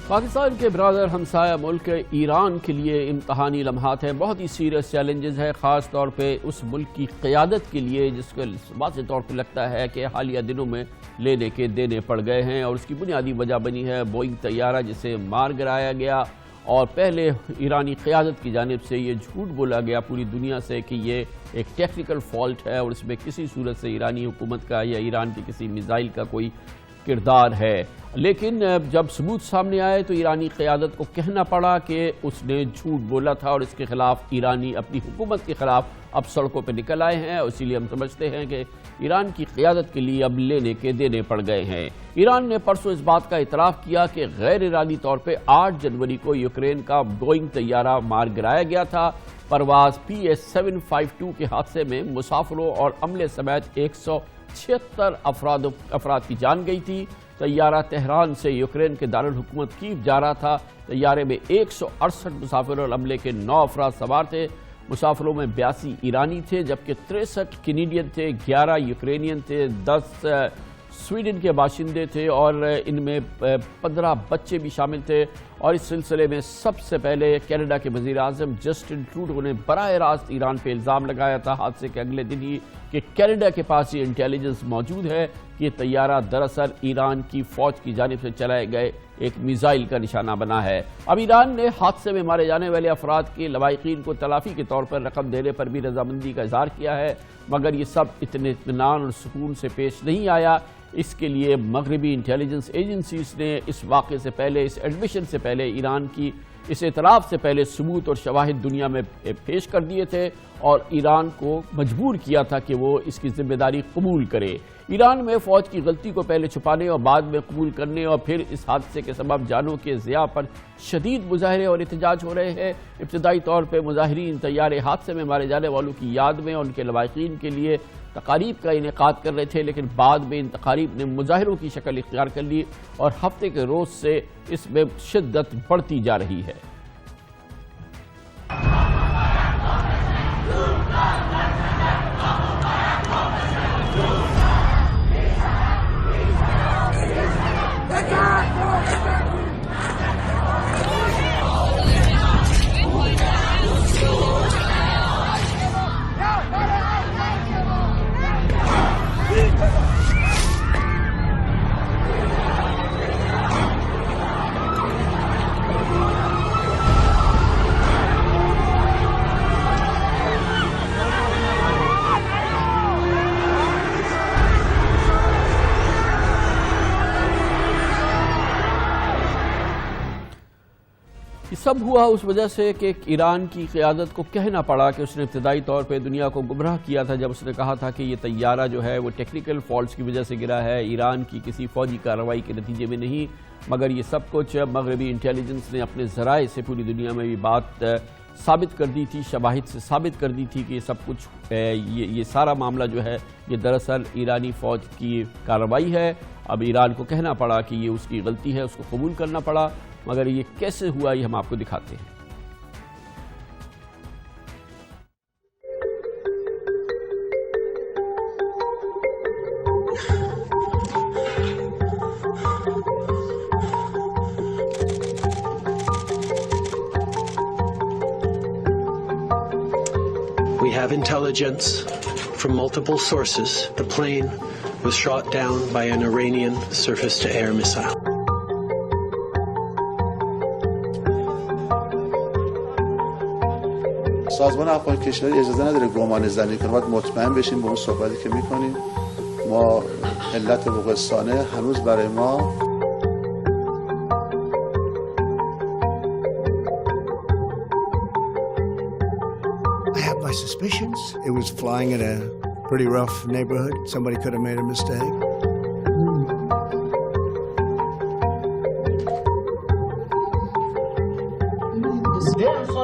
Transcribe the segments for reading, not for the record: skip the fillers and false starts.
पाकिस्तान के बरादर हमसाया मुल्क ईरान के लिए इम्तहानी लम्हात है, बहुत ही सीरियस चैलेंजेस है, ख़ास तौर पे उस मुल्क की क़यादत के लिए जिसके वाज़ेह तौर पे लगता है कि हालिया दिनों में लेने के देने पड़ गए हैं। और उसकी बुनियादी वजह बनी है बोइंग तैयारा जिसे मार गिराया गया। और पहले ईरानी क़यादत की जानिब से ये झूठ बोला गया पूरी दुनिया से कि ये एक टेक्निकल फॉल्ट है और इसमें किसी सूरत से ईरानी हुकूमत का या ईरान की किसी मिसाइल का कोई किरदार है। लेकिन जब सबूत सामने आए तो ईरानी क़यादत को कहना पड़ा कि उसने झूठ बोला था और इसके ख़िलाफ़ ईरानी अपनी हुकूमत के ख़िलाफ़ अब सड़कों पर निकल आए हैं। और इसीलिए हम समझते हैं कि ईरान की क़यादत के लिए अब लेने के देने पड़ गए हैं। ईरान ने परसों इस बात का इतराफ़ किया कि गैर इरानी तौर पर 8 जनवरी को यूक्रेन का बोइंग तैयारा मार गिराया गया था। परवाज़ PS752 के हादसे में मुसाफिरों और अमले समेत 176 अफराद की जान गई थी। तैयारा तेहरान से यूक्रेन के दारुल हुकूमत कीव जा रहा था। तैयारे में 168 मुसाफिर और अमले के 9 अफराद सवार थे। मुसाफिरों में 82 ईरानी थे जबकि 63 कैनेडियन थे, 11 यूक्रेनियन थे, 10 स्वीडन के बाशिंदे थे और इनमें 15 बच्चे भी शामिल थे। और इस सिलसिले में सबसे पहले कनाडा के वज़ीर आज़म जस्टिन ट्रूडो ने बराह रास्त ईरान पर इल्ज़ाम लगाया था हादसे के अगले दिन ही कि कनाडा के पास ये इंटेलिजेंस मौजूद है कि तैयारा दरअसल ईरान की फ़ौज की जानिब से चलाए गए एक मिसाइल का निशाना बना है। अब ईरान ने हादसे में मारे जाने वाले अफराद के लवाहिकीन को तलाफ़ी के तौर पर रकम देने पर भी रजामंदी का इज़हार किया है, मगर ये सब इतने इत्मीनान और सुकून से पेश नहीं आया। इसके लिए मगरबी इंटेलिजेंस एजेंसीज ने इस वाक़े से पहले, इस एडमिशन से पहले, ईरान की इस एतराफ़ से पहले सबूत और शवाहिद दुनिया में पेश कर दिए थे और ईरान को मजबूर किया था कि वो इसकी जिम्मेदारी कबूल करे। ईरान में फ़ौज की गलती को पहले छुपाने और बाद में कबूल करने और फिर इस हादसे के सबब जानों के ज़िया पर शदीद मुजाहरे और एहतजाज हो रहे हैं। इब्तदाई तौर पर मुजाहिरीन तैयारे हादसे में मारे जाने वालों की याद में और उनके लवाहिकीन के लिए तकारीब का इनेकाद कर रहे थे, लेकिन बाद में इन तकारीब ने मुजाहिरों की शक्ल इख्तियार कर ली और हफ्ते के रोज़ से इसमें शिद्दत बढ़ती जा रही है। सब हुआ उस वजह से कि ईरान की क़यादत को कहना पड़ा कि उसने इब्तदाई तौर पे दुनिया को गुमराह किया था जब उसने कहा था कि ये तैयारा जो है वो टेक्निकल फॉल्ट्स की वजह से गिरा है, ईरान की किसी फ़ौजी कार्रवाई के नतीजे में नहीं। मगर ये सब कुछ मगरबी इंटेलिजेंस ने अपने ज़राए से पूरी दुनिया में भी बात साबित कर दी थी, शवाहिद से साबित कर दी थी कि ये सब कुछ ये सारा मामला जो है ये दरअसल ईरानी फ़ौज की कार्रवाई है। अब ईरान को कहना पड़ा कि ये उसकी गलती है, उसको कबूल करना पड़ा। मगर ये कैसे हुआ ये हम आपको दिखाते हैं। We have intelligence from multiple sources. The plane was shot down by an Iranian surface-to-air missile. سازمان Afghan کشوری اجازه نداره گمان زنی کنه، باید مطمئن بشیم به اون صحبتی که میکنیم. ما علت وقوع سانحه هنوز برای ما I have my suspicions. It was flying in a pretty rough neighborhood. Somebody could have made a mistake.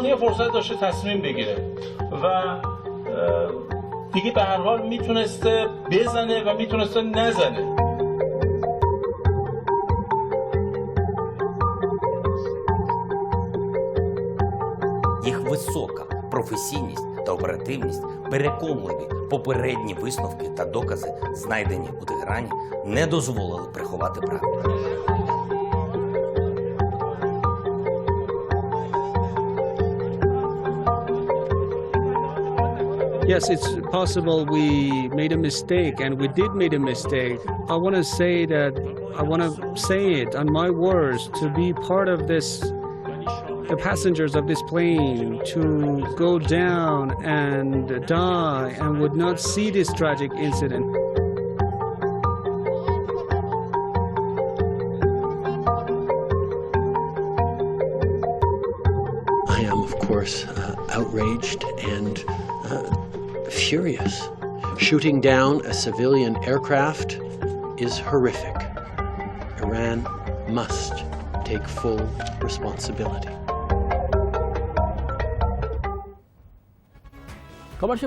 یه فرصت داشته تصمیم بگیره و دیگه به هر حال میتونسته بزنه و میتونسته نزنه. Їх висока професійність та оперативність, переконливі попередні висновки та докази, знайдені у Тегерані, не дозволили приховати правду. Yes, it's possible we made a mistake, and we did make a mistake. I want to say it on my words, to be part of this, the passengers of this plane, to go down and die and would not see this tragic incident. I am, of course, outraged and furious. Shooting down a civilian aircraft is horrific. Iran must take full responsibility. Commercial